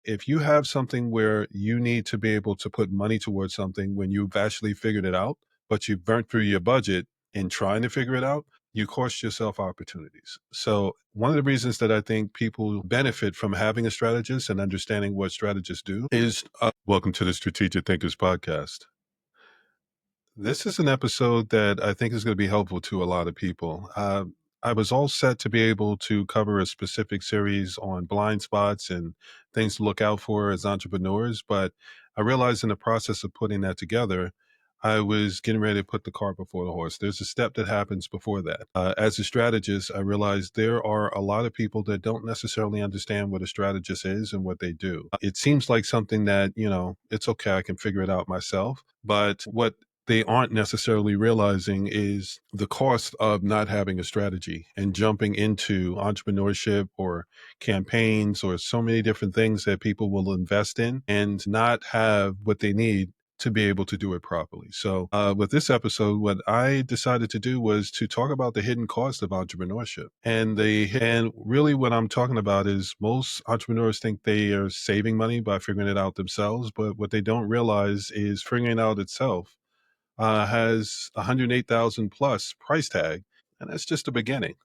if you have something where you need to be able to put money towards something when you've actually figured it out, but you've burnt through your budget in trying to figure it out, you cost yourself opportunities. So, one of the reasons that I think people benefit from having a strategist and understanding what strategists do is welcome to the Strategic Thinkers Podcast. This is an episode that I think is going to be helpful to a lot of people. I was all set to be able to cover a specific series on blind spots and things to look out for as entrepreneurs, but I realized in the process of putting that together, I was getting ready to put the cart before the horse. There's a step that happens before that. As a strategist, I realized there are a lot of people that don't necessarily understand what a strategist is and what they do. It seems like something that, it's okay, I can figure it out myself. But what they aren't necessarily realizing is the cost of not having a strategy and jumping into entrepreneurship or campaigns or so many different things that people will invest in and not have what they need to be able to do it properly. So, with this episode, what I decided to do was to talk about the hidden cost of entrepreneurship. And really what I'm talking about is most entrepreneurs think they are saving money by figuring it out themselves, but what they don't realize is figuring it out itself has 108,000 plus price tag, and that's just the beginning.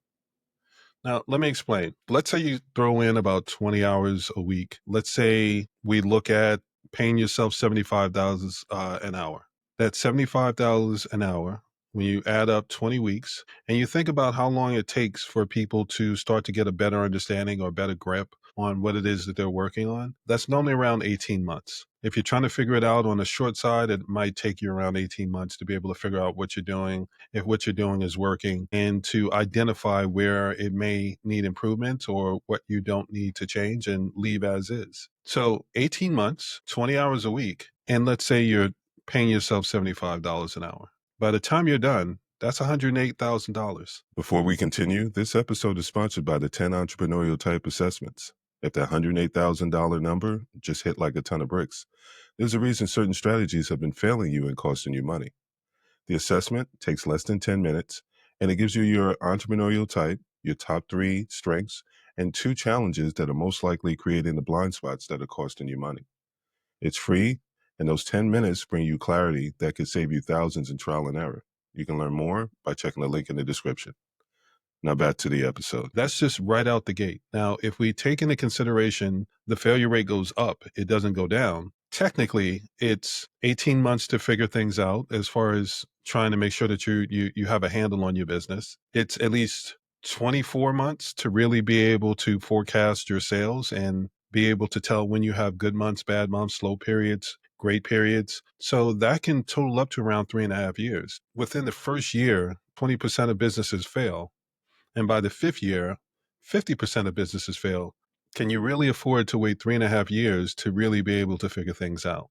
Now, let me explain. Let's say you throw in about 20 hours a week. Let's say we look at paying yourself $75 an hour. That's $75 an hour when you add up 20 weeks and you think about how long it takes for people to start to get a better understanding or better grip on what it is that they're working on. That's normally around 18 months. If you're trying to figure it out on the short side, it might take you around 18 months to be able to figure out what you're doing, if what you're doing is working, and to identify where it may need improvement or what you don't need to change and leave as is. So 18 months, 20 hours a week, and let's say you're paying yourself $75 an hour. By the time you're done, that's $108,000. Before we continue, this episode is sponsored by the 10 entrepreneurial type assessments. If that $108,000 number just hit like a ton of bricks, there's a reason certain strategies have been failing you and costing you money. The assessment takes less than 10 minutes, and it gives you your entrepreneurial type, your top 3 strengths, and 2 challenges that are most likely creating the blind spots that are costing you money. It's free, and those 10 minutes bring you clarity that could save you thousands in trial and error. You can learn more by checking the link in the description. Now back to the episode. That's just right out the gate. Now, if we take into consideration the failure rate goes up, it doesn't go down. Technically, it's 18 months to figure things out as far as trying to make sure that you have a handle on your business. It's at least 24 months to really be able to forecast your sales and be able to tell when you have good months, bad months, slow periods, great periods. So that can total up to around 3.5 years. Within the first year, 20% of businesses fail. And by the 5th year, 50% of businesses fail. Can you really afford to wait 3.5 years to really be able to figure things out?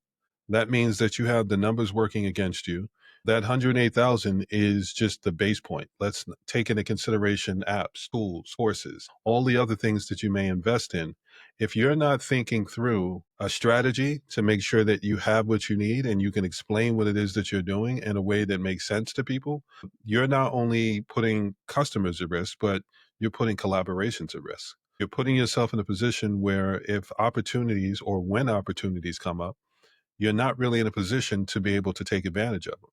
That means that you have the numbers working against you. That 108,000 is just the base point. Let's take into consideration apps, tools, courses, all the other things that you may invest in. If you're not thinking through a strategy to make sure that you have what you need and you can explain what it is that you're doing in a way that makes sense to people, you're not only putting customers at risk, but you're putting collaborations at risk. You're putting yourself in a position where if opportunities or when opportunities come up, you're not really in a position to be able to take advantage of them.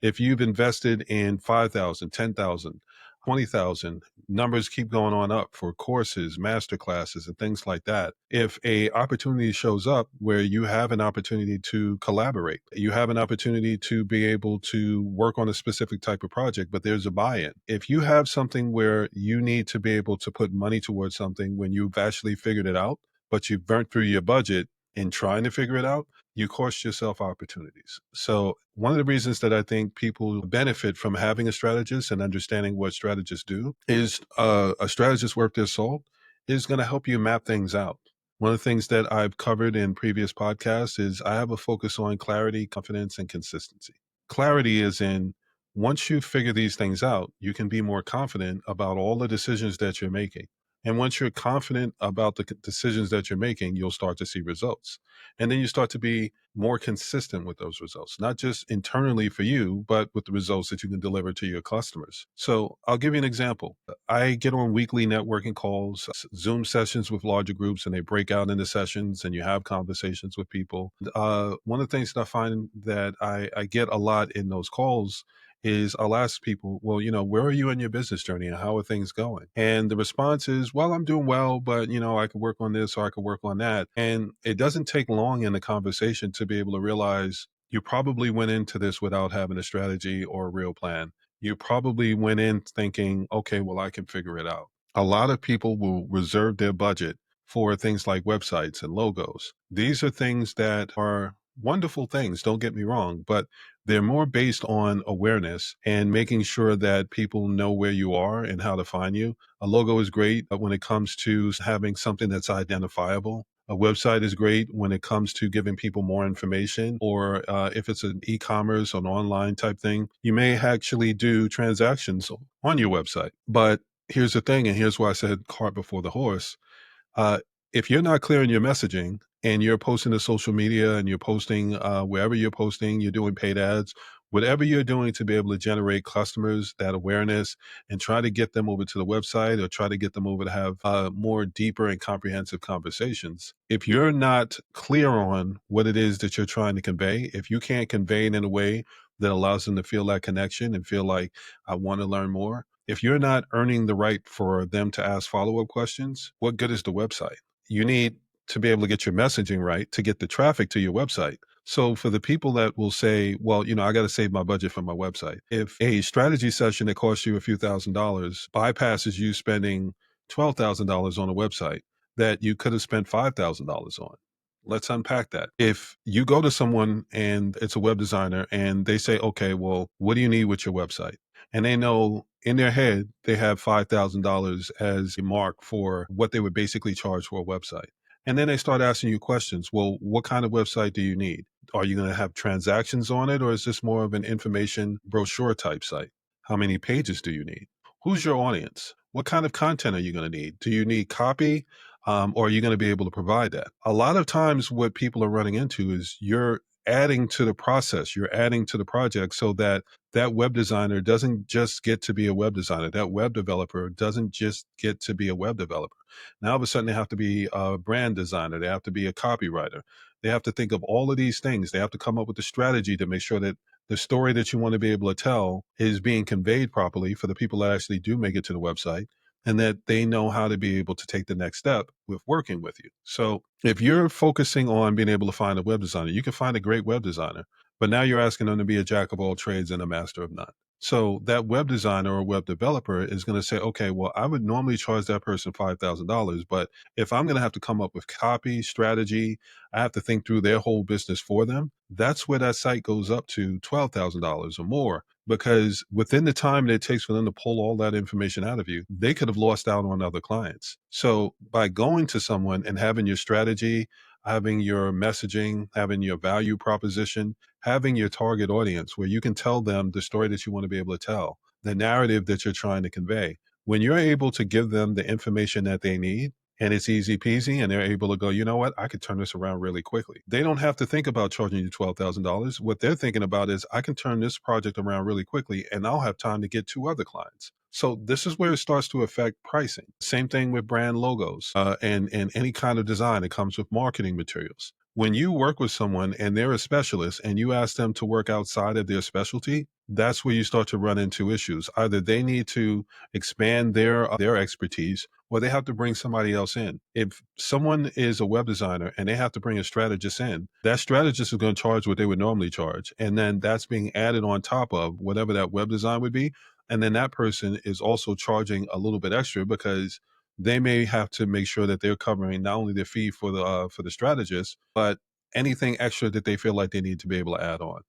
If you've invested in 5,000, 10,000, 20,000, numbers keep going on up for courses, master classes, and things like that. If a opportunity shows up where you have an opportunity to collaborate, you have an opportunity to be able to work on a specific type of project, but there's a buy-in. If you have something where you need to be able to put money towards something when you've actually figured it out, but you've burnt through your budget in trying to figure it out, you cost yourself opportunities. So one of the reasons that I think people benefit from having a strategist and understanding what strategists do is a strategist worth their salt is going to help you map things out. One of the things that I've covered in previous podcasts is I have a focus on clarity, confidence, and consistency. Clarity is in once you figure these things out, you can be more confident about all the decisions that you're making. And once you're confident about the decisions that you're making, you'll start to see results. And then you start to be more consistent with those results, not just internally for you, but with the results that you can deliver to your customers. So I'll give you an example. I get on weekly networking calls, Zoom sessions with larger groups, and they break out into sessions and you have conversations with people. One of the things that I find that I get a lot in those calls is I'll ask people, well, where are you in your business journey and how are things going? And the response is, well, I'm doing well, but I could work on this or I could work on that. And it doesn't take long in the conversation to be able to realize you probably went into this without having a strategy or a real plan. You probably went in thinking, okay, well, I can figure it out. A lot of people will reserve their budget for things like websites and logos. These are things that are wonderful things, don't get me wrong, but they're more based on awareness and making sure that people know where you are and how to find you. A logo is great when it comes to having something that's identifiable. A website is great when it comes to giving people more information, or if it's an e-commerce or an online type thing, you may actually do transactions on your website. But here's the thing, and here's why I said cart before the horse. uh, if you're not clear in your messaging and you're posting to social media and you're posting wherever you're posting, you're doing paid ads, whatever you're doing to be able to generate customers, that awareness, and try to get them over to the website or try to get them over to have more deeper and comprehensive conversations. If you're not clear on what it is that you're trying to convey, if you can't convey it in a way that allows them to feel that connection and feel like, I want to learn more, if you're not earning the right for them to ask follow up questions, what good is the website? You need to be able to get your messaging right to get the traffic to your website. So for the people that will say, well, I got to save my budget for my website. If a strategy session that costs you a few $1,000s bypasses you spending $12,000 on a website that you could have spent $5,000 on, let's unpack that. If you go to someone and it's a web designer and they say, okay, well, what do you need with your website? And they know in their head they have $5,000 as a mark for what they would basically charge for a website. And then they start asking you questions. Well, what kind of website do you need? Are you going to have transactions on it, or is this more of an information brochure type site? How many pages do you need? Who's your audience? What kind of content are you going to need? Do you need copy? Or are you going to be able to provide that? A lot of times, what people are running into is you're adding to the process, you're adding to the project so that that web designer doesn't just get to be a web designer. That web developer doesn't just get to be a web developer. Now, all of a sudden, they have to be a brand designer. They have to be a copywriter. They have to think of all of these things. They have to come up with a strategy to make sure that the story that you want to be able to tell is being conveyed properly for the people that actually do make it to the website, and that they know how to be able to take the next step with working with you. So if you're focusing on being able to find a web designer, you can find a great web designer, but now you're asking them to be a jack of all trades and a master of none. So that web designer or web developer is going to say, okay, well, I would normally charge that person $5,000, but if I'm going to have to come up with copy, strategy, I have to think through their whole business for them. That's where that site goes up to $12,000 or more, because within the time that it takes for them to pull all that information out of you, they could have lost out on other clients. So by going to someone and having your strategy, having your messaging, having your value proposition, having your target audience where you can tell them the story that you want to be able to tell, the narrative that you're trying to convey. When you're able to give them the information that they need, and it's easy peasy, and they're able to go, you know what, I could turn this around really quickly. They don't have to think about charging you $12,000. What they're thinking about is, I can turn this project around really quickly and I'll have time to get two other clients. So this is where it starts to affect pricing. Same thing with brand logos and any kind of design that comes with marketing materials. When you work with someone and they're a specialist and you ask them to work outside of their specialty, that's where you start to run into issues. Either they need to expand their expertise, or they have to bring somebody else in. If someone is a web designer and they have to bring a strategist in, that strategist is going to charge what they would normally charge. And then that's being added on top of whatever that web design would be. And then that person is also charging a little bit extra because they may have to make sure that they're covering not only their fee for the strategist, but anything extra that they feel like they need to be able to add on.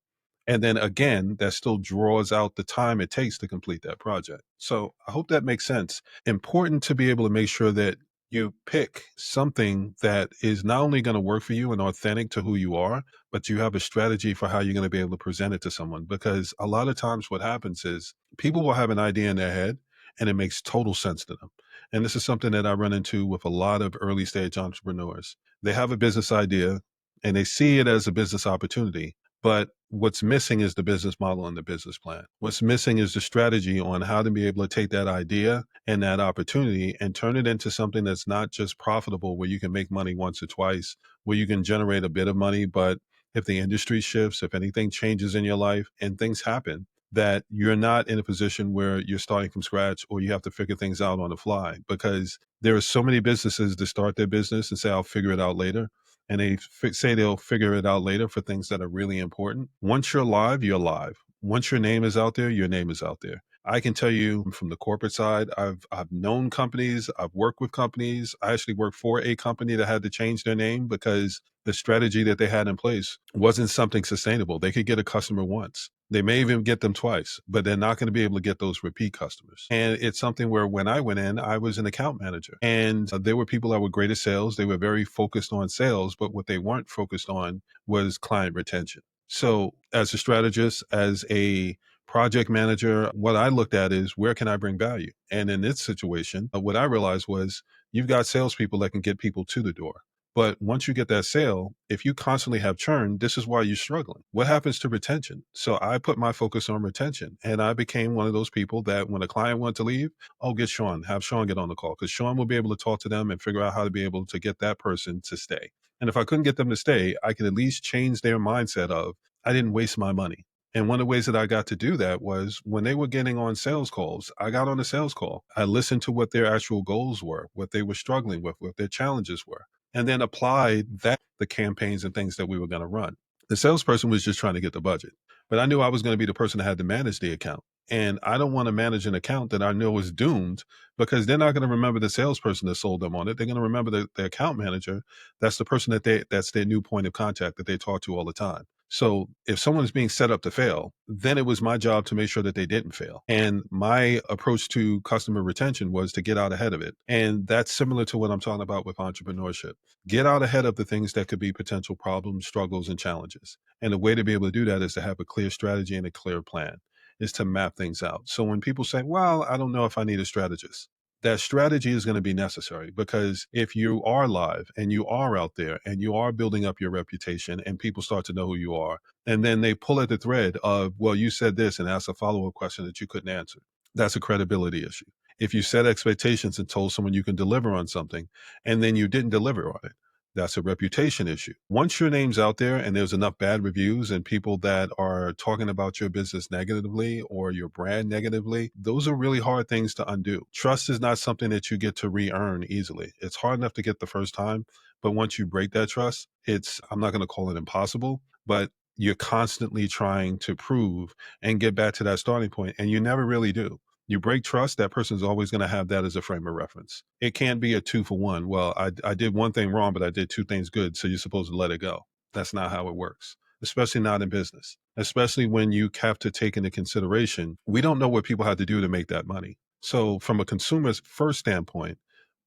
And then again, that still draws out the time it takes to complete that project. So I hope that makes sense. Important to be able to make sure that you pick something that is not only going to work for you and authentic to who you are, but you have a strategy for how you're going to be able to present it to someone. Because a lot of times what happens is people will have an idea in their head and it makes total sense to them. And this is something that I run into with a lot of early stage entrepreneurs. They have a business idea and they see it as a business opportunity, but what's missing is the business model and the business plan. What's missing is the strategy on how to be able to take that idea and that opportunity and turn it into something that's not just profitable, where you can make money once or twice, where you can generate a bit of money, but if the industry shifts, if anything changes in your life and things happen, that you're not in a position where you're starting from scratch or you have to figure things out on the fly. Because there are so many businesses that start their business and say, I'll figure it out later. And they say they'll figure it out later for things that are really important. Once you're live, you're live. Once your name is out there, your name is out there. I can tell you from the corporate side, I've known companies, I've worked with companies. I actually worked for a company that had to change their name because the strategy that they had in place wasn't something sustainable. They could get a customer once. They may even get them twice, but they're not going to be able to get those repeat customers. And it's something where when I went in, I was an account manager and there were people that were great at sales. They were very focused on sales, but what they weren't focused on was client retention. So as a strategist, as a project manager, what I looked at is where can I bring value? And in this situation, what I realized was you've got salespeople that can get people to the door. But once you get that sale, if you constantly have churn, this is why you're struggling. What happens to retention? So I put my focus on retention and I became one of those people that when a client wanted to leave, oh, get Sean, have Sean get on the call because Sean will be able to talk to them and figure out how to be able to get that person to stay. And if I couldn't get them to stay, I could at least change their mindset of, I didn't waste my money. And one of the ways that I got to do that was when they were getting on sales calls, I got on a sales call. I listened to what their actual goals were, what they were struggling with, what their challenges were, and then applied that the campaigns and things that we were going to run. The salesperson was just trying to get the budget, but I knew I was going to be the person that had to manage the account. And I don't want to manage an account that I know is doomed because they're not going to remember the salesperson that sold them on it. They're going to remember the account manager. That's the person that's their new point of contact that they talk to all the time. So if someone's being set up to fail, then it was my job to make sure that they didn't fail. And my approach to customer retention was to get out ahead of it. And that's similar to what I'm talking about with entrepreneurship. Get out ahead of the things that could be potential problems, struggles, and challenges. And the way to be able to do that is to have a clear strategy and a clear plan, is to map things out. So when people say, well, I don't know if I need a strategist, that strategy is going to be necessary because if you are live and you are out there and you are building up your reputation and people start to know who you are, and then they pull at the thread of, well, you said this and ask a follow up question that you couldn't answer, that's a credibility issue. If you set expectations and told someone you can deliver on something and then you didn't deliver on it, that's a reputation issue. Once your name's out there and there's enough bad reviews and people that are talking about your business negatively or your brand negatively, those are really hard things to undo. Trust is not something that you get to re-earn easily. It's hard enough to get the first time, but once you break that trust, I'm not going to call it impossible, but you're constantly trying to prove and get back to that starting point, and you never really do. You break trust, that person's always going to have that as a frame of reference. It can't be a 2 for 1. Well, I did one thing wrong, but I did two things good. So you're supposed to let it go. That's not how it works, especially not in business, especially when you have to take into consideration, we don't know what people have to do to make that money. So from a consumer's first standpoint,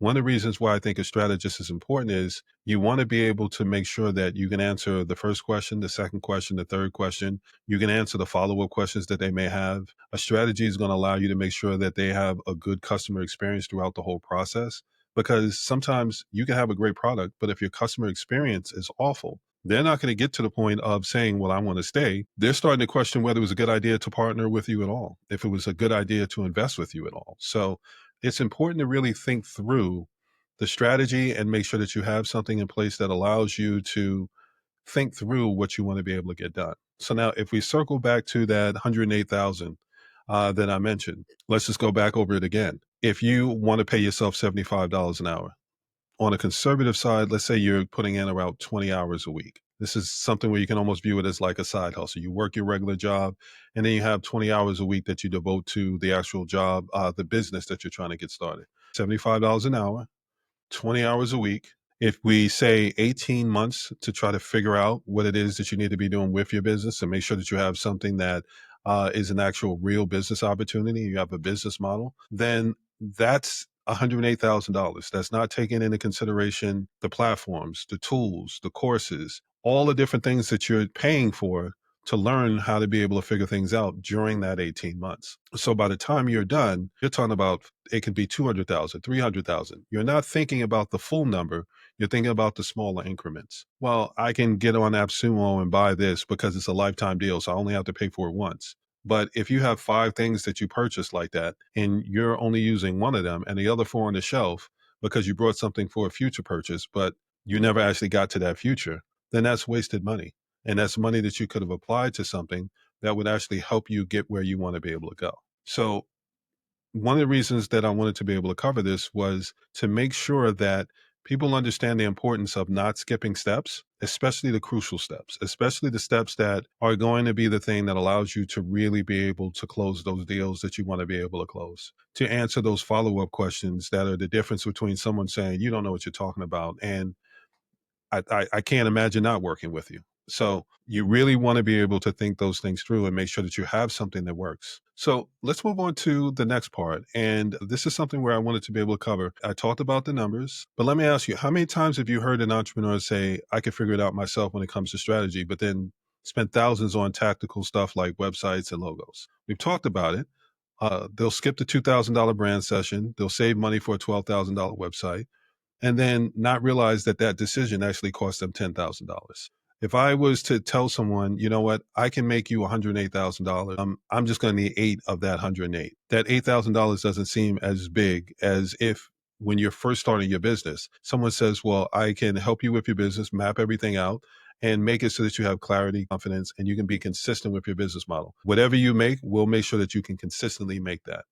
one of the reasons why I think a strategist is important is you want to be able to make sure that you can answer the first question, the second question, the third question. You can answer the follow-up questions that they may have. A strategy is going to allow you to make sure that they have a good customer experience throughout the whole process. Because sometimes you can have a great product, but if your customer experience is awful, they're not going to get to the point of saying, well, I want to stay. They're starting to question whether it was a good idea to partner with you at all, if it was a good idea to invest with you at all. So it's important to really think through the strategy and make sure that you have something in place that allows you to think through what you want to be able to get done. So now if we circle back to that 108,000 that I mentioned, let's just go back over it again. If you want to pay yourself $75 an hour, on a conservative side, let's say you're putting in about 20 hours a week. This is something where you can almost view it as like a side hustle. You work your regular job, and then you have 20 hours a week that you devote to the actual job, the business that you're trying to get started. $75 an hour, 20 hours a week. If we say 18 months to try to figure out what it is that you need to be doing with your business and make sure that you have something that is an actual real business opportunity, you have a business model, then that's $108,000. That's not taking into consideration the platforms, the tools, the courses, all the different things that you're paying for to learn how to be able to figure things out during that 18 months. So by the time you're done, you're talking about it could be 200,000, 300,000. You're not thinking about the full number. You're thinking about the smaller increments. Well, I can get on AppSumo and buy this because it's a lifetime deal, so I only have to pay for it once. But if you have 5 things that you purchase like that and you're only using one of them and the other 4 on the shelf because you brought something for a future purchase, but you never actually got to that future, then that's wasted money. And that's money that you could have applied to something that would actually help you get where you want to be able to go. So one of the reasons that I wanted to be able to cover this was to make sure that people understand the importance of not skipping steps, especially the crucial steps, especially the steps that are going to be the thing that allows you to really be able to close those deals that you want to be able to close, to answer those follow up questions that are the difference between someone saying, you don't know what you're talking about, and I can't imagine not working with you. So you really want to be able to think those things through and make sure that you have something that works. So let's move on to the next part. And this is something where I wanted to be able to cover. I talked about the numbers, but let me ask you, how many times have you heard an entrepreneur say, I can figure it out myself when it comes to strategy, but then spent thousands on tactical stuff like websites and logos? We've talked about it. They'll skip the $2,000 brand session. They'll save money for a $12,000 website and then not realize that that decision actually cost them $10,000. If I was to tell someone, you know what, I can make you $108,000, I'm just going to need 8 of that 108. That $8,000 doesn't seem as big as if when you're first starting your business, someone says, well, I can help you with your business, map everything out, and make it so that you have clarity, confidence, and you can be consistent with your business model. Whatever you make, we'll make sure that you can consistently make that.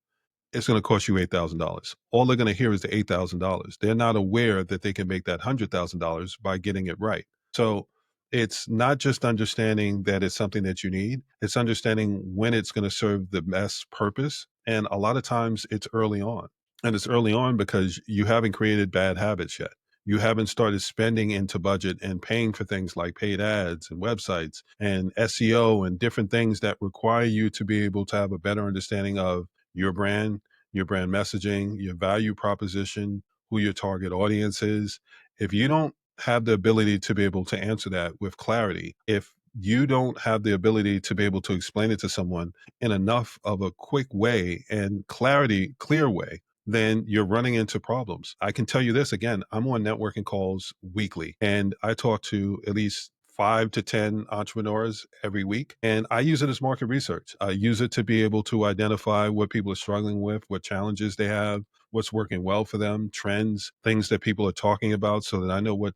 It's going to cost you $8,000. All they're going to hear is the $8,000. They're not aware that they can make that $100,000 by getting it right. So it's not just understanding that it's something that you need, it's understanding when it's going to serve the best purpose. And a lot of times it's early on. And it's early on because you haven't created bad habits yet. You haven't started spending into budget and paying for things like paid ads and websites and SEO and different things that require you to be able to have a better understanding of your brand messaging, your value proposition, who your target audience is. If you don't have the ability to be able to answer that with clarity, if you don't have the ability to be able to explain it to someone in enough of a quick way and clear way, then you're running into problems. I can tell you this again, I'm on networking calls weekly and I talk to at least 5 to 10 entrepreneurs every week. And I use it as market research. I use it to be able to identify what people are struggling with, what challenges they have, what's working well for them, trends, things that people are talking about so that I know what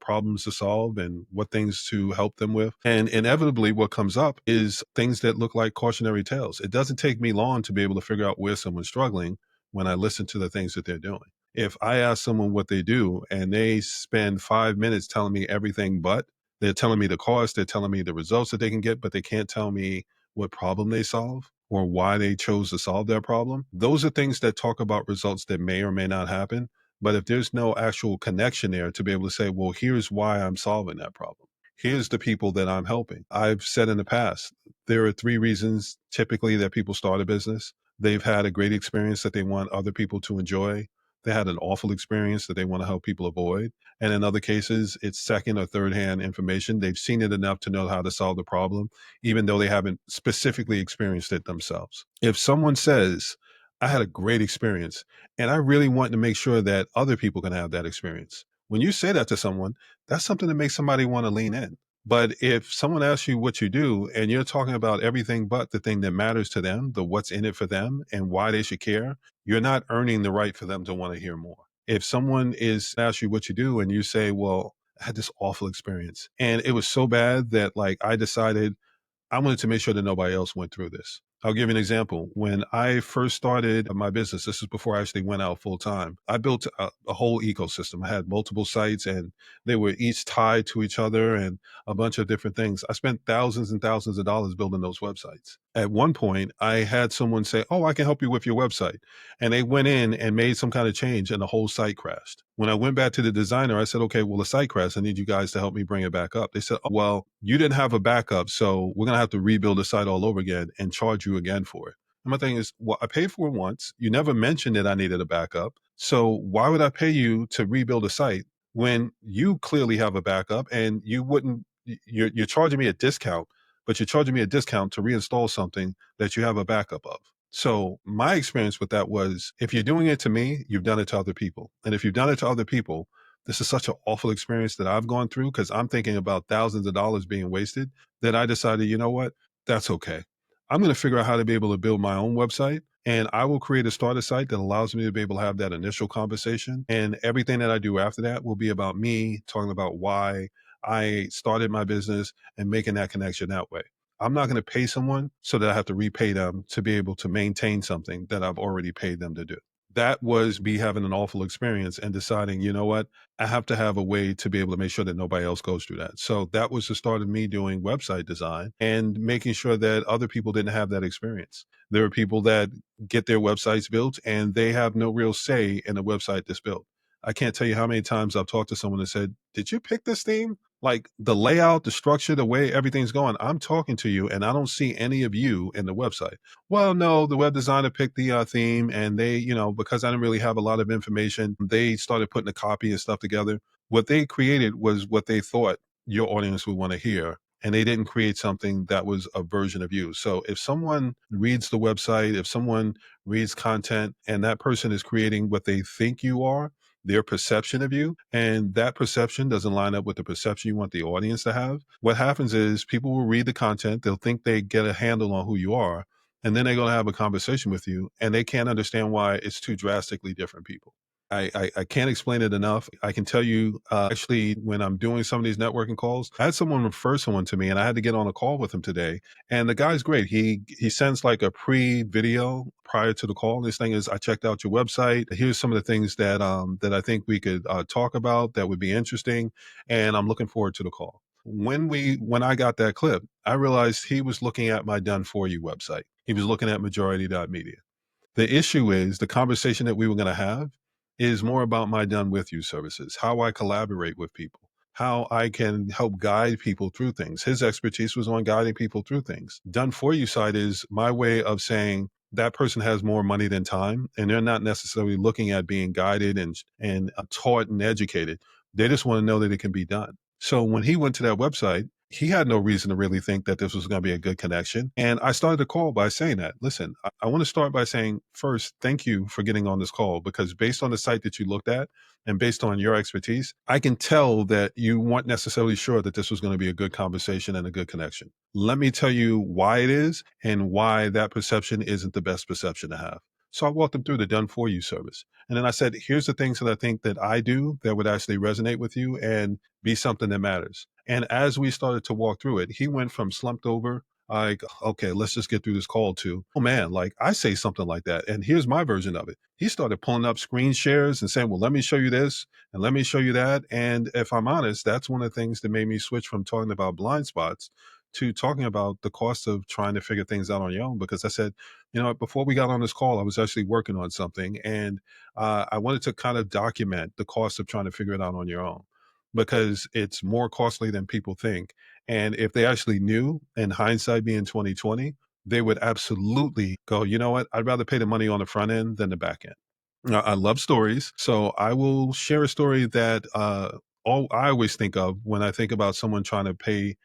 problems to solve and what things to help them with. And inevitably, what comes up is things that look like cautionary tales. It doesn't take me long to be able to figure out where someone's struggling when I listen to the things that they're doing. If I ask someone what they do and they spend 5 minutes telling me everything but, they're telling me the cost, they're telling me the results that they can get, but they can't tell me what problem they solve or why they chose to solve their problem. Those are things that talk about results that may or may not happen. But if there's no actual connection there to be able to say, well, here's why I'm solving that problem. Here's the people that I'm helping. I've said in the past, there are 3 reasons typically that people start a business. They've had a great experience that they want other people to enjoy. They had an awful experience that they want to help people avoid. And in other cases, it's second or third hand information. They've seen it enough to know how to solve the problem, even though they haven't specifically experienced it themselves. If someone says, I had a great experience and I really want to make sure that other people can have that experience. When you say that to someone, that's something that makes somebody want to lean in. But if someone asks you what you do and you're talking about everything but the thing that matters to them, the what's in it for them and why they should care, you're not earning the right for them to want to hear more. If someone is asks you what you do and you say, well, I had this awful experience and it was so bad that like I decided I wanted to make sure that nobody else went through this. I'll give you an example. When I first started my business, this is before I actually went out full time. I built a whole ecosystem. I had multiple sites and they were each tied to each other and a bunch of different things. I spent thousands and thousands of dollars building those websites. At one point, I had someone say, oh, I can help you with your website. And they went in and made some kind of change and the whole site crashed. When I went back to the designer, I said, okay, well, the site crashed. I need you guys to help me bring it back up. They said, oh, well, you didn't have a backup. So we're going to have to rebuild the site all over again and charge you again for it. And my thing is, well, I paid for it once. You never mentioned that I needed a backup. So why would I pay you to rebuild a site when you clearly have a backup and you wouldn't, you're charging me a discount, but you're charging me a discount to reinstall something that you have a backup of. So my experience with that was, if you're doing it to me, you've done it to other people. And if you've done it to other people, this is such an awful experience that I've gone through, because I'm thinking about thousands of dollars being wasted, that I decided, you know what? That's okay. I'm going to figure out how to be able to build my own website, and I will create a starter site that allows me to be able to have that initial conversation. And everything that I do after that will be about me talking about why I started my business and making that connection that way. I'm not going to pay someone so that I have to repay them to be able to maintain something that I've already paid them to do. That was me having an awful experience and deciding, you know what, I have to have a way to be able to make sure that nobody else goes through that. So that was the start of me doing website design and making sure that other people didn't have that experience. There are people that get their websites built and they have no real say in the website that's built. I can't tell you how many times I've talked to someone and said, "Did you pick this theme? Like the layout, the structure, the way everything's going, I'm talking to you and I don't see any of you in the website." Well, no, the web designer picked the theme, and they, because I didn't really have a lot of information, they started putting a copy and stuff together. What they created was what they thought your audience would want to hear. And they didn't create something that was a version of you. So if someone reads the website, if someone reads content, and that person is creating what they think you are, their perception of you, and that perception doesn't line up with the perception you want the audience to have, what happens is people will read the content, they'll think they get a handle on who you are, and then they're going to have a conversation with you, and they can't understand why it's two drastically different people. I can't explain it enough. I can tell you, actually, when I'm doing some of these networking calls, I had someone refer someone to me, and I had to get on a call with him today. And the guy's great. He sends like a pre-video prior to the call. This thing is, I checked out your website. Here's some of the things that I think we could talk about that would be interesting, and I'm looking forward to the call. When I got that clip, I realized he was looking at my done for you website. He was looking at majority.media. The issue is the conversation that we were going to have is more about my done with you services, how I collaborate with people, how I can help guide people through things. His expertise was on guiding people through things. Done for you side is my way of saying that person has more money than time, and they're not necessarily looking at being guided and taught and educated. They just want to know that it can be done. So when he went to that website, he had no reason to really think that this was going to be a good connection. And I started the call by saying that, listen, I want to start by saying, first, thank you for getting on this call, because based on the site that you looked at and based on your expertise, I can tell that you weren't necessarily sure that this was going to be a good conversation and a good connection. Let me tell you why it is and why that perception isn't the best perception to have. So I walked them through the done for you service. And then I said, here's the things that I think that I do that would actually resonate with you and be something that matters. And as we started to walk through it, he went from slumped over, like, okay, let's just get through this call, to, oh man, like I say something like that. And here's my version of it. He started pulling up screen shares and saying, well, let me show you this and let me show you that. And if I'm honest, that's one of the things that made me switch from talking about blind spots to talking about the cost of trying to figure things out on your own. Because I said, before we got on this call, I was actually working on something, and I wanted to kind of document the cost of trying to figure it out on your own, because it's more costly than people think. And if they actually knew, in hindsight being 2020, they would absolutely go, you know what? I'd rather pay the money on the front end than the back end. I love stories. So I will share a story that all I always think of when I think about someone trying to pay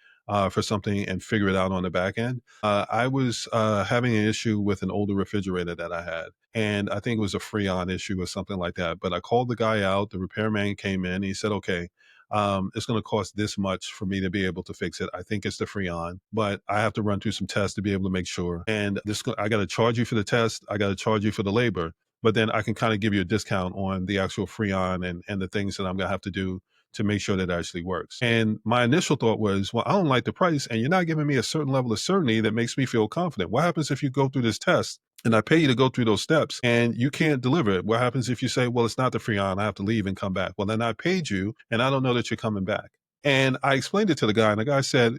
for something and figure it out on the back end. I was having an issue with an older refrigerator that I had. And I think it was a Freon issue or something like that. But I called the guy out. The repairman came in. He said, okay, it's going to cost this much for me to be able to fix it. I think it's the Freon, but I have to run through some tests to be able to make sure. And I got to charge you for the test. I got to charge you for the labor, but then I can kind of give you a discount on the actual Freon and the things that I'm going to have to do to make sure that it actually works. And my initial thought was, well, I don't like the price, and you're not giving me a certain level of certainty that makes me feel confident. What happens if you go through this test and I pay you to go through those steps and you can't deliver it? What happens if you say, well, it's not the Freon, I have to leave and come back? Well, then I paid you and I don't know that you're coming back. And I explained it to the guy, and the guy said,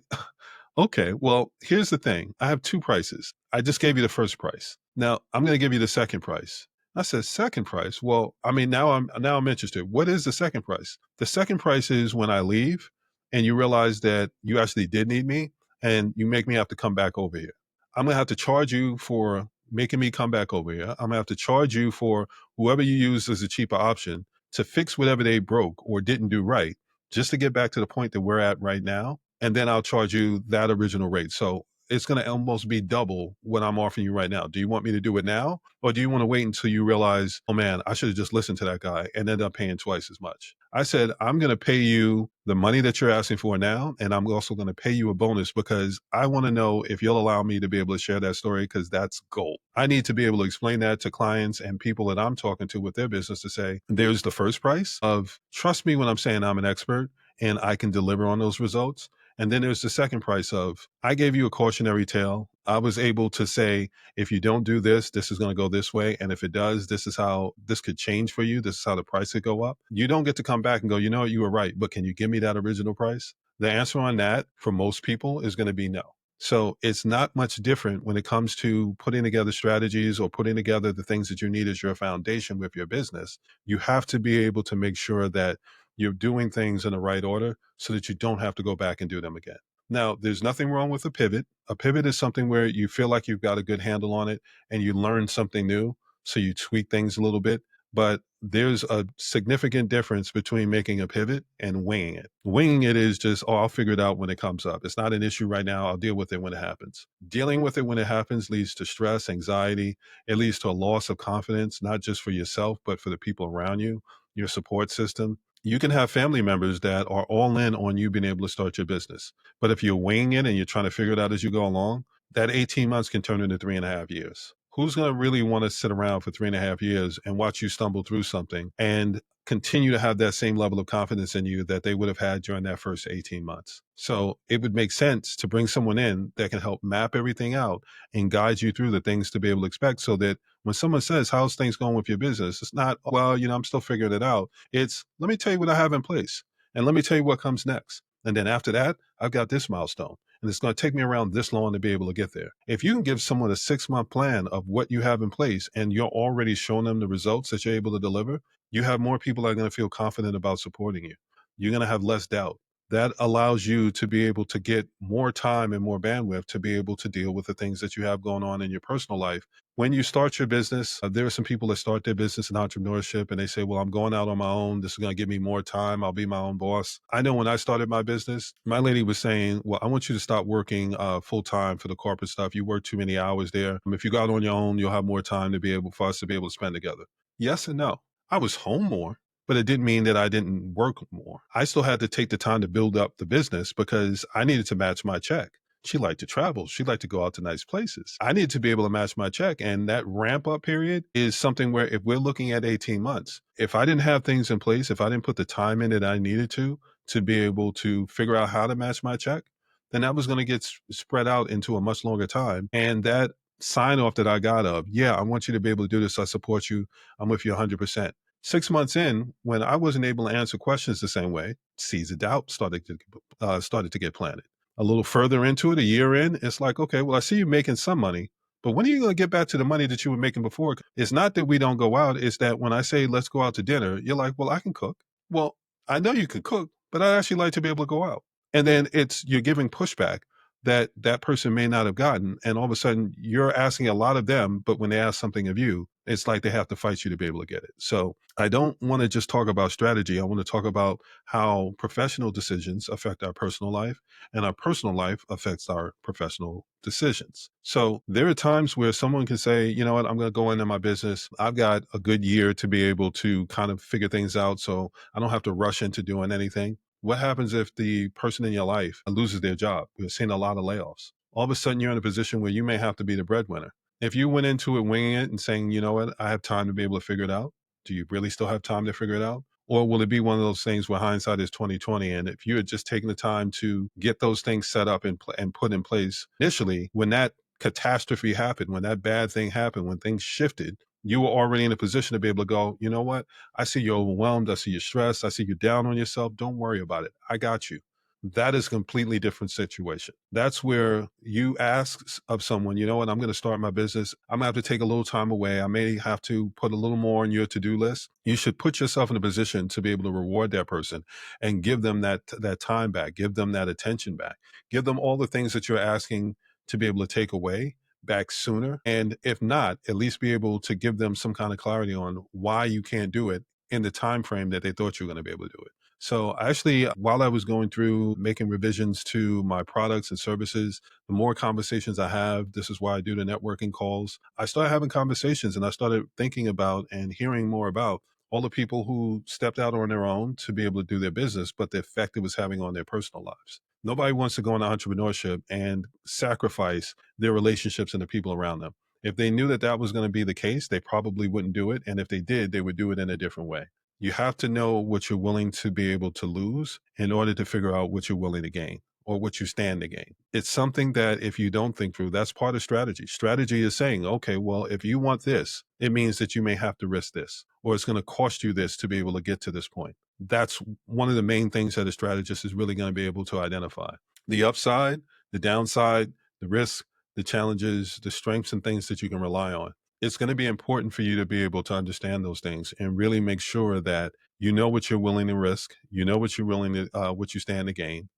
okay, well, here's the thing. I have two prices. I just gave you the first price. Now I'm going to give you the second price. I said, second price? Well, I mean, now I'm interested. What is the second price? The second price is when I leave and you realize that you actually did need me and you make me have to come back over here. I'm gonna have to charge you for making me come back over here. I'm gonna have to charge you for whoever you use as a cheaper option to fix whatever they broke or didn't do right, just to get back to the point that we're at right now. and then I'll charge you that original rate. So it's going to almost be double what I'm offering you right now. Do you want me to do it now? Or do you want to wait until you realize, oh man, I should have just listened to that guy and end up paying twice as much? I said, I'm going to pay you the money that you're asking for now. And I'm also going to pay you a bonus because I want to know if you'll allow me to be able to share that story because that's gold. I need to be able to explain that to clients and people that I'm talking to with their business to say, there's the first price of trust me when I'm saying I'm an expert and I can deliver on those results. And then there's the second price of I gave you a cautionary tale. I was able to say, if you don't do this, this is going to go this way. And if it does, this is how this could change for you. This is how the price could go up. You don't get to come back and go, you know what, you were right, but can you give me that original price? The answer on that for most people is going to be no. So it's not much different when it comes to putting together strategies or putting together the things that you need as your foundation with your business. You have to be able to make sure that you're doing things in the right order so that you don't have to go back and do them again. Now, there's nothing wrong with a pivot. A pivot is something where you feel like you've got a good handle on it and you learn something new. So you tweak things a little bit. But there's a significant difference between making a pivot and winging it. Winging it is just, oh, I'll figure it out when it comes up. It's not an issue right now. I'll deal with it when it happens. Dealing with it when it happens leads to stress, anxiety. It leads to a loss of confidence, not just for yourself, but for the people around you, your support system. You can have family members that are all in on you being able to start your business. But if you're winging it and you're trying to figure it out as you go along, that 18 months can turn into 3.5 years. Who's going to really want to sit around for 3.5 years and watch you stumble through something and continue to have that same level of confidence in you that they would have had during that first 18 months? So it would make sense to bring someone in that can help map everything out and guide you through the things to be able to expect so that when someone says, how's things going with your business? It's not, well, I'm still figuring it out. It's, let me tell you what I have in place and let me tell you what comes next. And then after that, I've got this milestone. And it's going to take me around this long to be able to get there. If you can give someone a 6-month plan of what you have in place and you're already showing them the results that you're able to deliver, you have more people that are going to feel confident about supporting you. You're going to have less doubt. That allows you to be able to get more time and more bandwidth to be able to deal with the things that you have going on in your personal life. When you start your business, there are some people that start their business in entrepreneurship and they say, well, I'm going out on my own. This is going to give me more time. I'll be my own boss. I know when I started my business, my lady was saying, well, I want you to stop working full time for the corporate stuff. You work too many hours there. If you go out on your own, you'll have more time to be able for us to be able to spend together. Yes and no. I was home more, but it didn't mean that I didn't work more. I still had to take the time to build up the business because I needed to match my check. She liked to travel. She liked to go out to nice places. I needed to be able to match my check. And that ramp up period is something where if we're looking at 18 months, if I didn't have things in place, if I didn't put the time in that I needed to be able to figure out how to match my check, then that was going to get spread out into a much longer time. And that sign off that I got of, yeah, I want you to be able to do this. I support you. I'm with you 100%. 6 months in, when I wasn't able to answer questions the same way, seeds of doubt started to get planted. A little further into it, a year in, it's like, okay, well, I see you making some money, but when are you going to get back to the money that you were making before? It's not that we don't go out. It's that when I say, let's go out to dinner, you're like, well, I can cook. Well, I know you can cook, but I'd actually like to be able to go out. And then you're giving pushback that that person may not have gotten. And all of a sudden you're asking a lot of them, but when they ask something of you, it's like they have to fight you to be able to get it. So I don't want to just talk about strategy. I want to talk about how professional decisions affect our personal life and our personal life affects our professional decisions. So there are times where someone can say, you know what, I'm going to go into my business. I've got a good year to be able to kind of figure things out. So I don't have to rush into doing anything. What happens if the person in your life loses their job? We're seeing a lot of layoffs. All of a sudden, you're in a position where you may have to be the breadwinner. If you went into it winging it and saying, you know what, I have time to be able to figure it out, do you really still have time to figure it out? Or will it be one of those things where hindsight is 2020? And if you had just taken the time to get those things set up and put in place initially, when that catastrophe happened, when that bad thing happened, when things shifted, you were already in a position to be able to go, you know what? I see you're overwhelmed. I see you're stressed. I see you're down on yourself. Don't worry about it. I got you. That is a completely different situation. That's where you ask of someone, you know what, I'm going to start my business. I'm going to have to take a little time away. I may have to put a little more on your to-do list. You should put yourself in a position to be able to reward that person and give them that time back, give them that attention back, give them all the things that you're asking to be able to take away back sooner. And if not, at least be able to give them some kind of clarity on why you can't do it in the time frame that they thought you were going to be able to do it. So actually, while I was going through making revisions to my products and services, the more conversations I have, this is why I do the networking calls. I started having conversations and I started thinking about and hearing more about all the people who stepped out on their own to be able to do their business, but the effect it was having on their personal lives. Nobody wants to go into entrepreneurship and sacrifice their relationships and the people around them. If they knew that that was going to be the case, they probably wouldn't do it. And if they did, they would do it in a different way. You have to know what you're willing to be able to lose in order to figure out what you're willing to gain or what you stand to gain. It's something that if you don't think through, that's part of strategy. Strategy is saying, okay, well, if you want this, it means that you may have to risk this, or it's going to cost you this to be able to get to this point. That's one of the main things that a strategist is really going to be able to identify: the upside, the downside, the risk, the challenges, the strengths and things that you can rely on. It's going to be important for you to be able to understand those things and really make sure that you know what you're willing to risk, you know what you're willing to, what you stand to gain,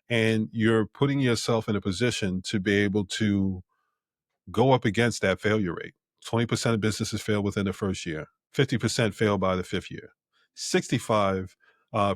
and you're putting yourself in a position to be able to go up against that failure rate. 20% of businesses fail within the first year, 50% fail by the fifth year, 65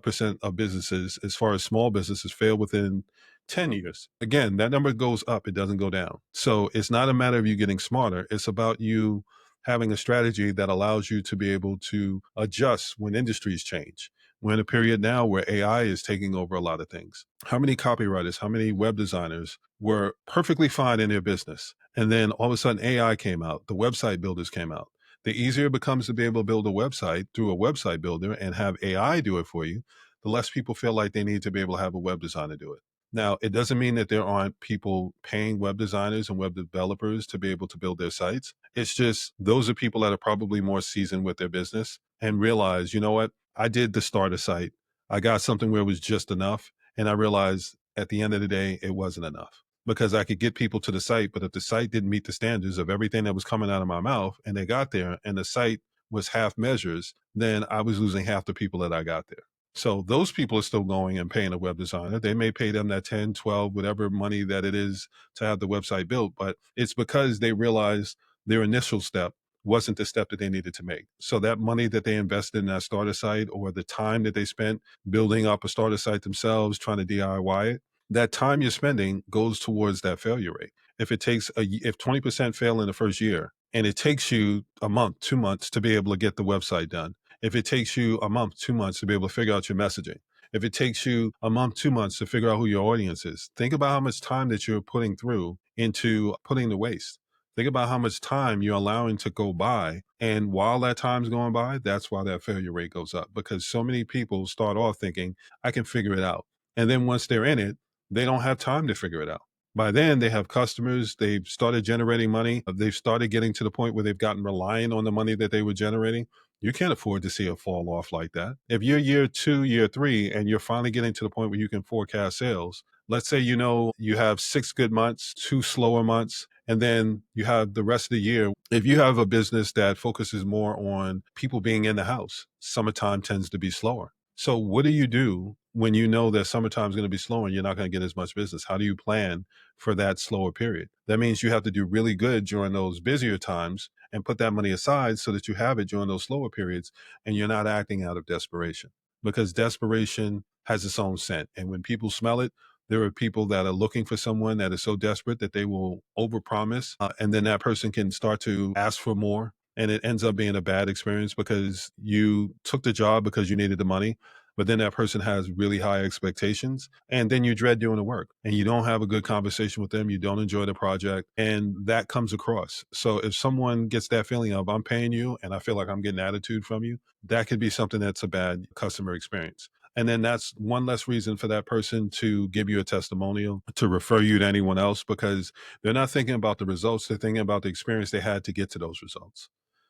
percent of businesses, as far as small businesses, fail within 10 years. Again, that number goes up, it doesn't go down. So it's not a matter of you getting smarter, it's about you having a strategy that allows you to be able to adjust when industries change. We're in a period now where AI is taking over a lot of things. How many copywriters, how many web designers were perfectly fine in their business? And then all of a sudden AI came out, the website builders came out. The easier it becomes to be able to build a website through a website builder and have AI do it for you, the less people feel like they need to be able to have a web designer do it. Now, it doesn't mean that there aren't people paying web designers and web developers to be able to build their sites. It's just those are people that are probably more seasoned with their business and realize, you know what? I did the starter site. I got something where it was just enough. And I realized at the end of the day, it wasn't enough because I could get people to the site. But if the site didn't meet the standards of everything that was coming out of my mouth and they got there and the site was half measures, then I was losing half the people that I got there. So those people are still going and paying a web designer. They may pay them that 10, 12, whatever money that it is to have the website built, but it's because they realize their initial step wasn't the step that they needed to make. So that money that they invested in that starter site or the time that they spent building up a starter site themselves, trying to DIY it, that time you're spending goes towards that failure rate. If it takes if 20% fail in the first year and it takes you a month, 2 months to be able to get the website done, if it takes you a month, 2 months to be able to figure out your messaging, if it takes you a month, 2 months to figure out who your audience is, think about how much time that you're putting through into putting the waste. Think about how much time you're allowing to go by. And while that time's going by, that's why that failure rate goes up because so many people start off thinking, I can figure it out. And then once they're in it, they don't have time to figure it out. By then, they have customers, they've started generating money, they've started getting to the point where they've gotten reliant on the money that they were generating. You can't afford to see a fall off like that. If you're year two, year three, and you're finally getting to the point where you can forecast sales, let's say you know you have 6 good months, 2 slower months, and then you have the rest of the year. If you have a business that focuses more on people being in the house, summertime tends to be slower. So, what do you do when you know that summertime is going to be slow and you're not going to get as much business? How do you plan for that slower period? That means you have to do really good during those busier times and put that money aside so that you have it during those slower periods and you're not acting out of desperation because desperation has its own scent. And when people smell it, there are people that are looking for someone that is so desperate that they will overpromise, and then that person can start to ask for more. And it ends up being a bad experience because you took the job because you needed the money, but then that person has really high expectations. And then you dread doing the work and you don't have a good conversation with them. You don't enjoy the project. And that comes across. So if someone gets that feeling of, I'm paying you and I feel like I'm getting attitude from you, that could be something that's a bad customer experience. And then that's one less reason for that person to give you a testimonial, to refer you to anyone else, because they're not thinking about the results. They're thinking about the experience they had to get to those results.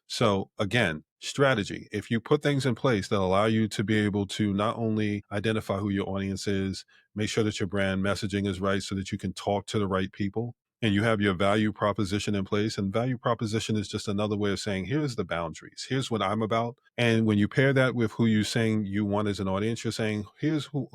So again, strategy. If you put things in place that allow you to be able to not only identify who your audience is, make sure that your brand messaging is right so that you can talk to the right people, and you have your value proposition in place. And value proposition is just another way of saying, here's the boundaries. Here's what I'm about. And when you pair that with who you're saying you want as an audience, you're saying, here's who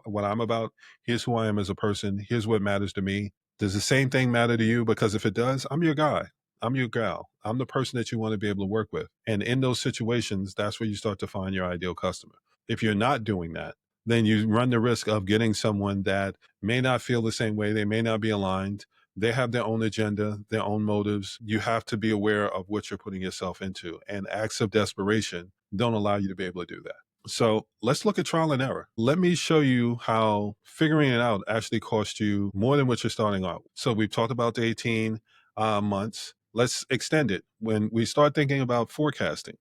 what I'm about. Here's who I am as a person. Here's what matters to me. Does the same thing matter to you? Because if it does, I'm your guy. I'm your gal. I'm the person that you want to be able to work with. And in those situations, that's where you start to find your ideal customer. If you're not doing that, then you run the risk of getting someone that may not feel the same way. They may not be aligned. They have their own agenda, their own motives. You have to be aware of what you're putting yourself into. And acts of desperation don't allow you to be able to do that. So let's look at trial and error. Let me show you how figuring it out actually costs you more than what you're starting out. So we've talked about the 18 months. Let's extend it. When we start thinking about forecasting,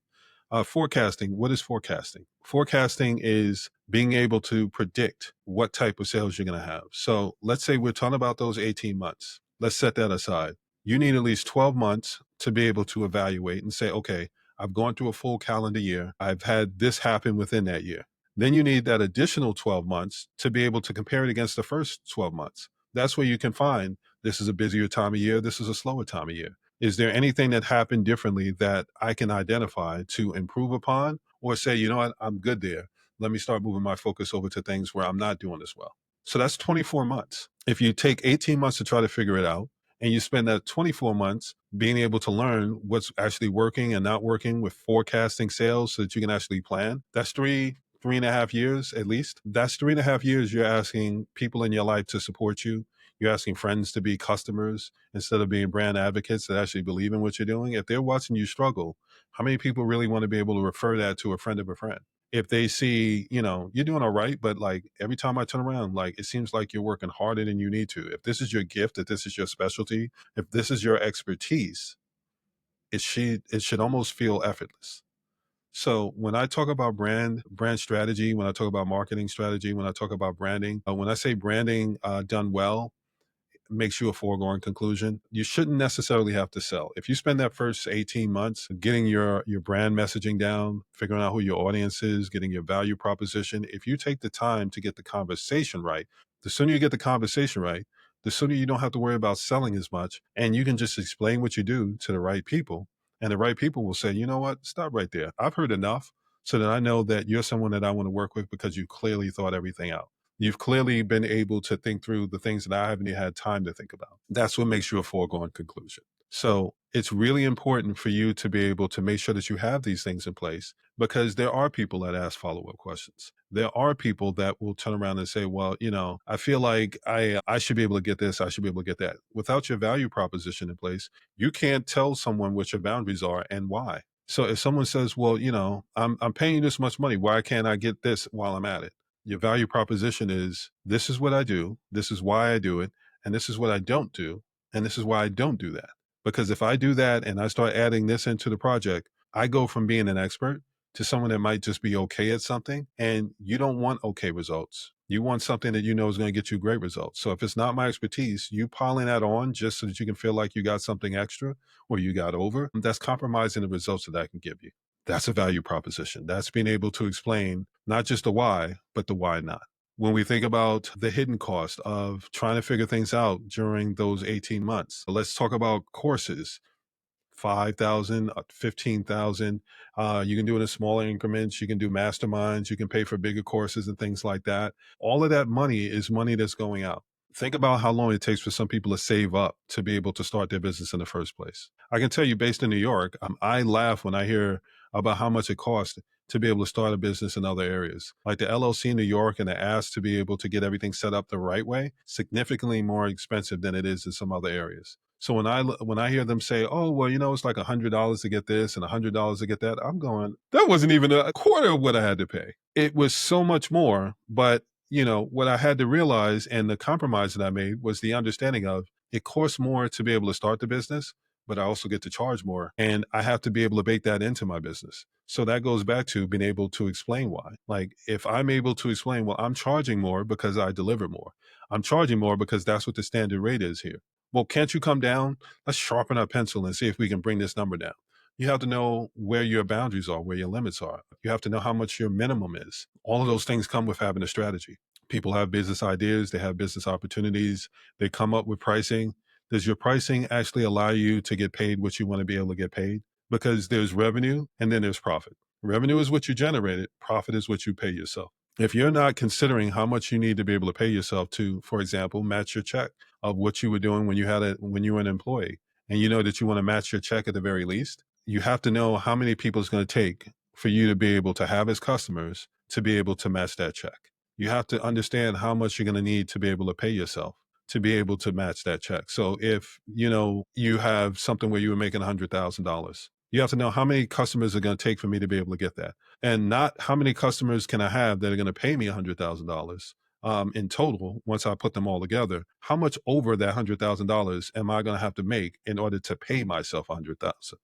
forecasting, what is forecasting? Forecasting is being able to predict what type of sales you're going to have. So let's say we're talking about those 18 months. Let's set that aside. You need at least 12 months to be able to evaluate and say, okay, I've gone through a full calendar year. I've had this happen within that year. Then you need that additional 12 months to be able to compare it against the first 12 months. That's where you can find this is a busier time of year. This is a slower time of year. Is there anything that happened differently that I can identify to improve upon or say, you know what, I'm good there. Let me start moving my focus over to things where I'm not doing as well. So that's 24 months. If you take 18 months to try to figure it out and you spend that 24 months being able to learn what's actually working and not working with forecasting sales so that you can actually plan, that's 3.5 years at least. That's 3.5 years you're asking people in your life to support you. You're asking friends to be customers instead of being brand advocates that actually believe in what you're doing. If they're watching you struggle, how many people really want to be able to refer that to a friend of a friend? If they see, you're doing all right, but like every time I turn around, like it seems like you're working harder than you need to. If this is your gift, if this is your specialty, if this is your expertise, it should almost feel effortless. So when I talk about brand strategy, when I talk about marketing strategy, when I talk about branding, when I say branding done well, makes you a foregone conclusion. You shouldn't necessarily have to sell. If you spend that first 18 months getting your brand messaging down, figuring out who your audience is, getting your value proposition, if you take the time to get the conversation right, the sooner you get the conversation right, the sooner you don't have to worry about selling as much. And you can just explain what you do to the right people. And the right people will say, you know what, stop right there. I've heard enough so that I know that you're someone that I want to work with because you clearly thought everything out. You've clearly been able to think through the things that I haven't had time to think about. That's what makes you a foregone conclusion. So it's really important for you to be able to make sure that you have these things in place because there are people that ask follow-up questions. There are people that will turn around and say, well, I feel like I should be able to get this, I should be able to get that. Without your value proposition in place, you can't tell someone what your boundaries are and why. So if someone says, well, I'm paying you this much money, why can't I get this while I'm at it? Your value proposition is this is what I do, this is why I do it, and this is what I don't do, and this is why I don't do that. Because if I do that and I start adding this into the project, I go from being an expert to someone that might just be okay at something. And you don't want okay results. You want something that you know is going to get you great results. So if it's not my expertise, you piling that on just so that you can feel like you got something extra or you got over, that's compromising the results that I can give you. That's a value proposition. That's being able to explain not just the why, but the why not. When we think about the hidden cost of trying to figure things out during those 18 months, let's talk about courses. 5,000, 15,000. You can do it in smaller increments. You can do masterminds. You can pay for bigger courses and things like that. All of that money is money that's going out. Think about how long it takes for some people to save up to be able to start their business in the first place. I can tell you, based in New York, I laugh when I hear about how much it costs to be able to start a business in other areas. Like the LLC in New York and the ask to be able to get everything set up the right way, significantly more expensive than it is in some other areas. So when I hear them say, "Oh, well, it's like $100 to get this and $100 to get that," I'm going, "That wasn't even a quarter of what I had to pay." It was so much more, but what I had to realize and the compromise that I made was the understanding of it costs more to be able to start the business, but I also get to charge more, and I have to be able to bake that into my business. So that goes back to being able to explain why. Like if I'm able to explain, well, I'm charging more because I deliver more. I'm charging more because that's what the standard rate is here. Well, can't you come down? Let's sharpen our pencil and see if we can bring this number down. You have to know where your boundaries are, where your limits are. You have to know how much your minimum is. All of those things come with having a strategy. People have business ideas, they have business opportunities, they come up with pricing. Does your pricing actually allow you to get paid what you want to be able to get paid? Because there's revenue and then there's profit. Revenue is what you generated, profit is what you pay yourself. If you're not considering how much you need to be able to pay yourself to, for example, match your check of what you were doing when you were an employee, and you know that you want to match your check at the very least, you have to know how many people it's going to take for you to be able to have as customers to be able to match that check. you have to understand how much you're going to need to be able to pay yourself to be able to match that check. So if, you have something where you were making $100,000, you have to know how many customers are going to take for me to be able to get that. And not how many customers can I have that are going to pay me $100,000 in total once I put them all together. How much over that $100,000 am I going to have to make in order to pay myself 100,000?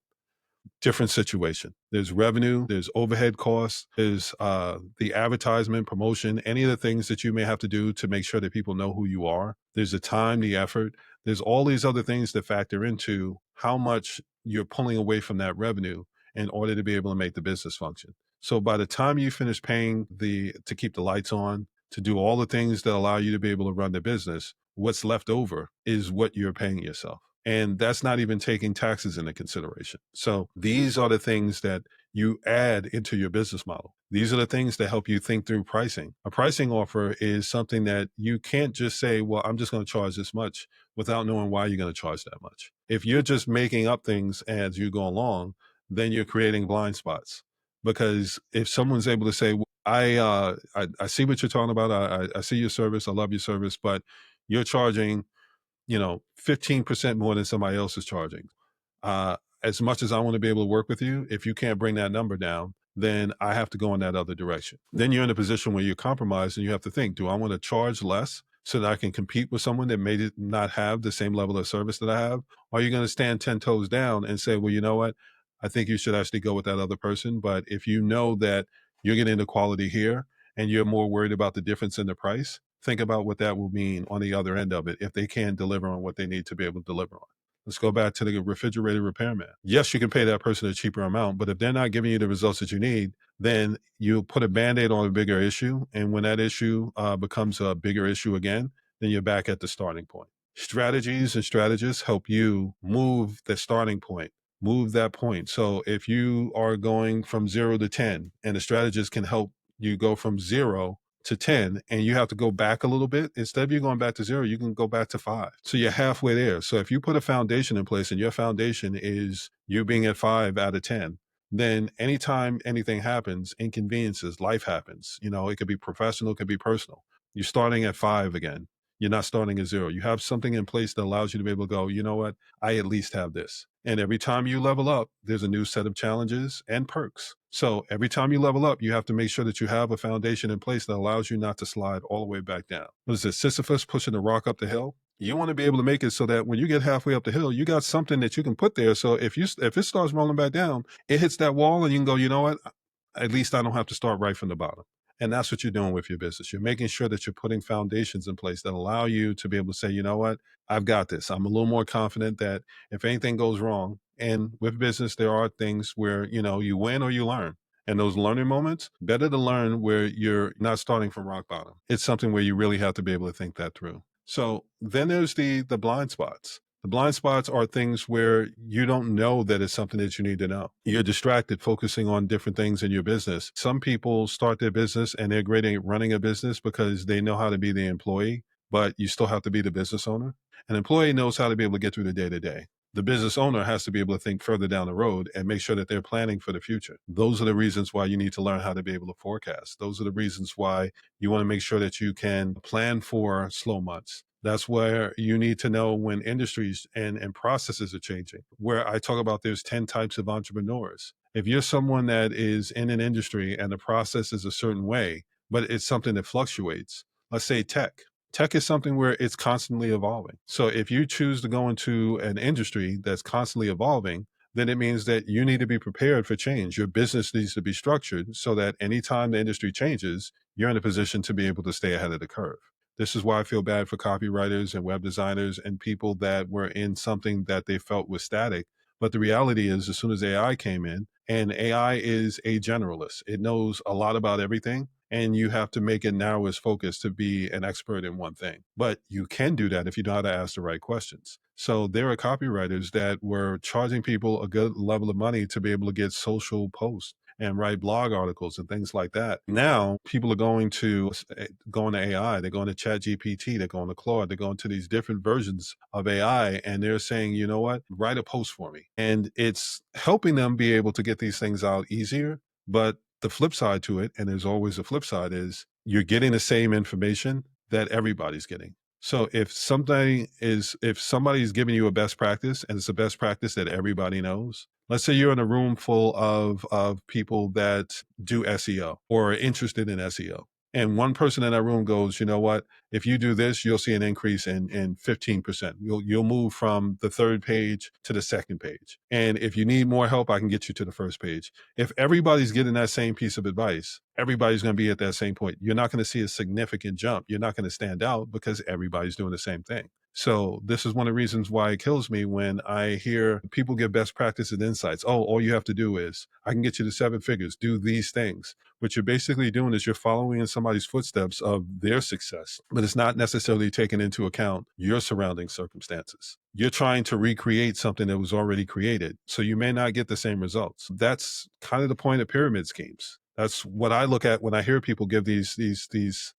Different situation. There's revenue, there's overhead costs, there's the advertisement, promotion, any of the things that you may have to do to make sure that people know who you are. There's the time, the effort. There's all these other things that factor into how much you're pulling away from that revenue in order to be able to make the business function. So by the time you finish paying to keep the lights on, to do all the things that allow you to be able to run the business, what's left over is what you're paying yourself. And that's not even taking taxes into consideration. So these are the things that you add into your business model. These are the things that help you think through pricing. A pricing offer is something that you can't just say, well, I'm just going to charge this much without knowing why you're going to charge that much. If you're just making up things as you go along, then you're creating blind spots. Because if someone's able to say, well, I see what you're talking about. I see your service. I love your service, but you're charging 15% more than somebody else is charging. As much as I want to be able to work with you, if you can't bring that number down, then I have to go in that other direction. Then you're in a position where you're compromised and you have to think, do I want to charge less so that I can compete with someone that may not have the same level of service that I have? Or are you going to stand 10 toes down and say, well, you know what? I think you should actually go with that other person. But if you know that you're getting the quality here and you're more worried about the difference in the price, think about what that will mean on the other end of it if they can't deliver on what they need to be able to deliver on. Let's go back to the refrigerator repairman. Yes, you can pay that person a cheaper amount, but if they're not giving you the results that you need, then you put a band-aid on a bigger issue. And when that issue becomes a bigger issue again, then you're back at the starting point. Strategies and strategists help you move the starting point, move that point. So if you are going from 0 to 10 and the strategist can help you go from 0 to 10 and you have to go back a little bit, instead of you going back to 0, you can go back to 5. So you're halfway there. So if you put a foundation in place and your foundation is you being at 5 out of 10, then anytime anything happens, inconveniences, life happens, it could be professional, it could be personal. You're starting at 5 again. You're not starting at 0. You have something in place that allows you to be able to go, you know what? I at least have this. And every time you level up, there's a new set of challenges and perks. So every time you level up, you have to make sure that you have a foundation in place that allows you not to slide all the way back down. What is it? Sisyphus pushing the rock up the hill? You want to be able to make it so that when you get halfway up the hill, you got something that you can put there. So if it starts rolling back down, it hits that wall and you can go, you know what? At least I don't have to start right from the bottom. And that's what you're doing with your business. You're making sure that you're putting foundations in place that allow you to be able to say, you know what, I've got this. I'm a little more confident that if anything goes wrong, and with business, there are things where, you win or you learn. And those learning moments, better to learn where you're not starting from rock bottom. It's something where you really have to be able to think that through. So then there's the blind spots. The blind spots are things where you don't know that it's something that you need to know. You're distracted focusing on different things in your business. Some people start their business and they're great at running a business because they know how to be the employee, but you still have to be the business owner. An employee knows how to be able to get through the day to day. The business owner has to be able to think further down the road and make sure that they're planning for the future. Those are the reasons why you need to learn how to be able to forecast. Those are the reasons why you want to make sure that you can plan for slow months. That's where you need to know when industries and processes are changing. Where I talk about there's 10 types of entrepreneurs. If you're someone that is in an industry and the process is a certain way, but it's something that fluctuates, let's say tech. Tech is something where it's constantly evolving. So if you choose to go into an industry that's constantly evolving, then it means that you need to be prepared for change. Your business needs to be structured so that anytime the industry changes, you're in a position to be able to stay ahead of the curve. This is why I feel bad for copywriters and web designers and people that were in something that they felt was static. But the reality is, as soon as AI came in, and AI is a generalist, it knows a lot about everything. And you have to make it narrow its focus to be an expert in one thing. But you can do that if you know how to ask the right questions. So there are copywriters that were charging people a good level of money to be able to get social posts and write blog articles and things like that. Now people are going to AI, they're going to Chat GPT, they're going to Claude, they're going to these different versions of AI, and they're saying, you know what, write a post for me. And it's helping them be able to get these things out easier. But The flip side to it, and there's always a flip side, is you're getting the same information that everybody's getting. So if somebody's giving you a best practice and it's a best practice that everybody knows, let's say you're in a room full of people that do SEO or are interested in SEO. And one person in that room goes, you know what? If you do this, you'll see an increase in 15%. You'll move from the third page to the second page. And if you need more help, I can get you to the first page. If everybody's getting that same piece of advice, everybody's going to be at that same point. You're not going to see a significant jump. You're not going to stand out because everybody's doing the same thing. So this is one of the reasons why it kills me when I hear people give best practices and insights. Oh, all you have to do is, I can get you to 7 figures, do these things. What you're basically doing is you're following in somebody's footsteps of their success, but it's not necessarily taking into account your surrounding circumstances. You're trying to recreate something that was already created, so you may not get the same results. That's kind of the point of pyramid schemes. That's what I look at when I hear people give these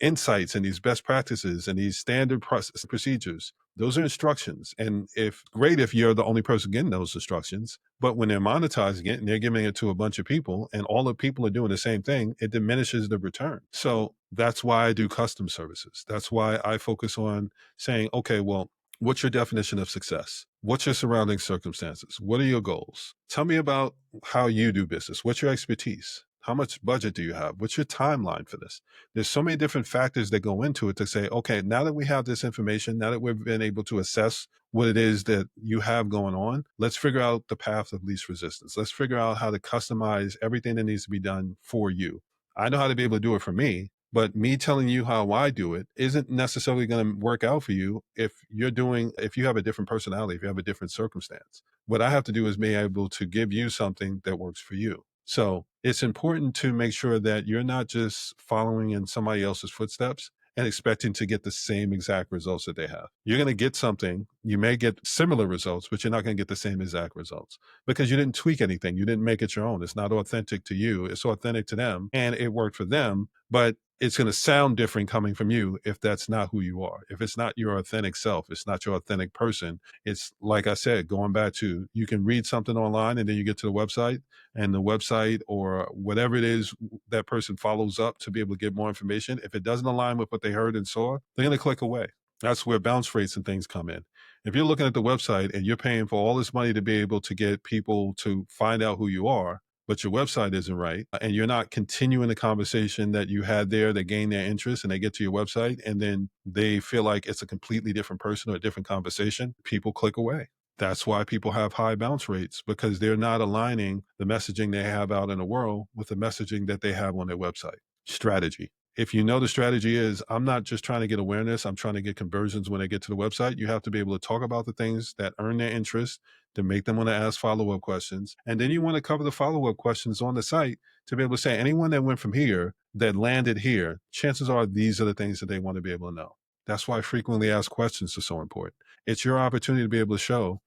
insights and these best practices and these standard procedures. Those are instructions, and if you're the only person getting those instructions, but when they're monetizing it and they're giving it to a bunch of people, and all the people are doing the same thing, it diminishes the return. So that's why I do custom services. That's why I focus on saying, okay, well, what's your definition of success? What's your surrounding circumstances? What are your goals? Tell me about how you do business. What's your expertise? How much budget do you have? What's your timeline for this? There's so many different factors that go into it to say, okay, now that we have this information, now that we've been able to assess what it is that you have going on, let's figure out the path of least resistance. Let's figure out how to customize everything that needs to be done for you. I know how to be able to do it for me, but me telling you how I do it isn't necessarily going to work out for you if you have a different personality, if you have a different circumstance. What I have to do is be able to give you something that works for you. So it's important to make sure that you're not just following in somebody else's footsteps and expecting to get the same exact results that they have. You're going to get something, you may get similar results, but you're not going to get the same exact results because you didn't tweak anything. You didn't make it your own. It's not authentic to you. It's authentic to them and it worked for them, but it's going to sound different coming from you if that's not who you are. If it's not your authentic self, it's not your authentic person. It's like I said, going back to, you can read something online and then you get to the website, and the website or whatever it is that person follows up to be able to get more information. If it doesn't align with what they heard and saw, they're going to click away. That's where bounce rates and things come in. If you're looking at the website and you're paying for all this money to be able to get people to find out who you are, but your website isn't right, and you're not continuing the conversation that you had there that gained their interest, and they get to your website and then they feel like it's a completely different person or a different conversation, people click away. That's why people have high bounce rates, because they're not aligning the messaging they have out in the world with the messaging that they have on their website. Strategy. If you know the strategy is, I'm not just trying to get awareness, I'm trying to get conversions when they get to the website, you have to be able to talk about the things that earn their interest, to make them want to ask follow-up questions. And then you want to cover the follow-up questions on the site to be able to say, anyone that went from here, that landed here, chances are these are the things that they want to be able to know. That's why frequently asked questions are so important. It's your opportunity to be able to show,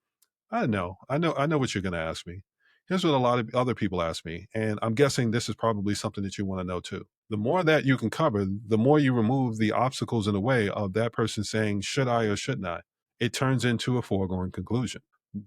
I know what you're going to ask me. Here's what a lot of other people ask me. And I'm guessing this is probably something that you want to know too. The more that you can cover, the more you remove the obstacles in the way of that person saying, should I or shouldn't I? It turns into a foregone conclusion.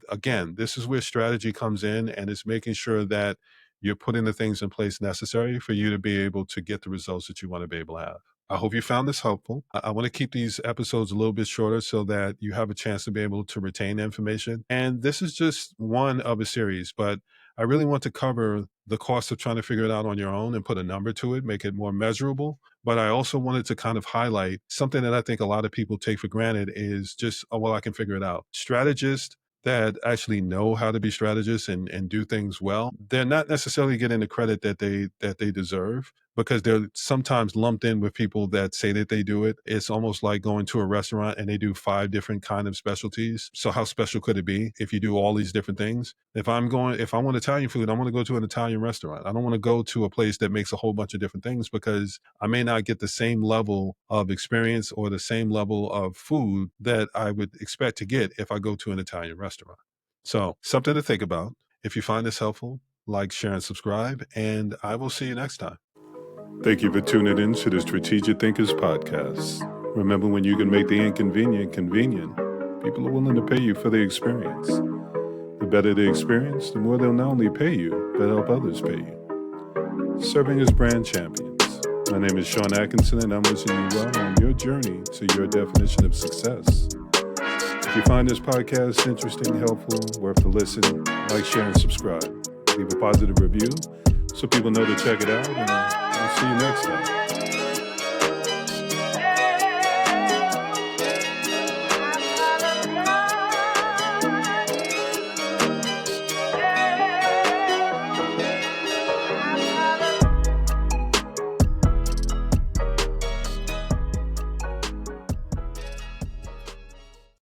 Again, this is where strategy comes in, and it's making sure that you're putting the things in place necessary for you to be able to get the results that you want to be able to have. I hope you found this helpful. I want to keep these episodes a little bit shorter so that you have a chance to be able to retain information. And this is just one of a series, but I really want to cover the cost of trying to figure it out on your own and put a number to it, make it more measurable. But I also wanted to kind of highlight something that I think a lot of people take for granted is just, oh, well, I can figure it out. Strategists that actually know how to be strategists and do things well, they're not necessarily getting the credit that they deserve, because they're sometimes lumped in with people that say that they do it. It's almost like going to a restaurant and they do 5 different kind of specialties. So how special could it be if you do all these different things? If I want Italian food, I want to go to an Italian restaurant. I don't want to go to a place that makes a whole bunch of different things, because I may not get the same level of experience or the same level of food that I would expect to get if I go to an Italian restaurant. So something to think about. If you find this helpful, like, share, and subscribe, and I will see you next time. Thank you for tuning in to the Strategic Thinkers Podcast. Remember, when you can make the inconvenient convenient, people are willing to pay you for the experience. The better the experience, the more they'll not only pay you, but help others pay you. serving as brand champions. My name is Sean Atkinson, and I'm wishing you well on your journey to your definition of success. If you find this podcast interesting, helpful, worth a listen, like, share, and subscribe. Leave a positive review so people know to check it out, and I'll see you next time.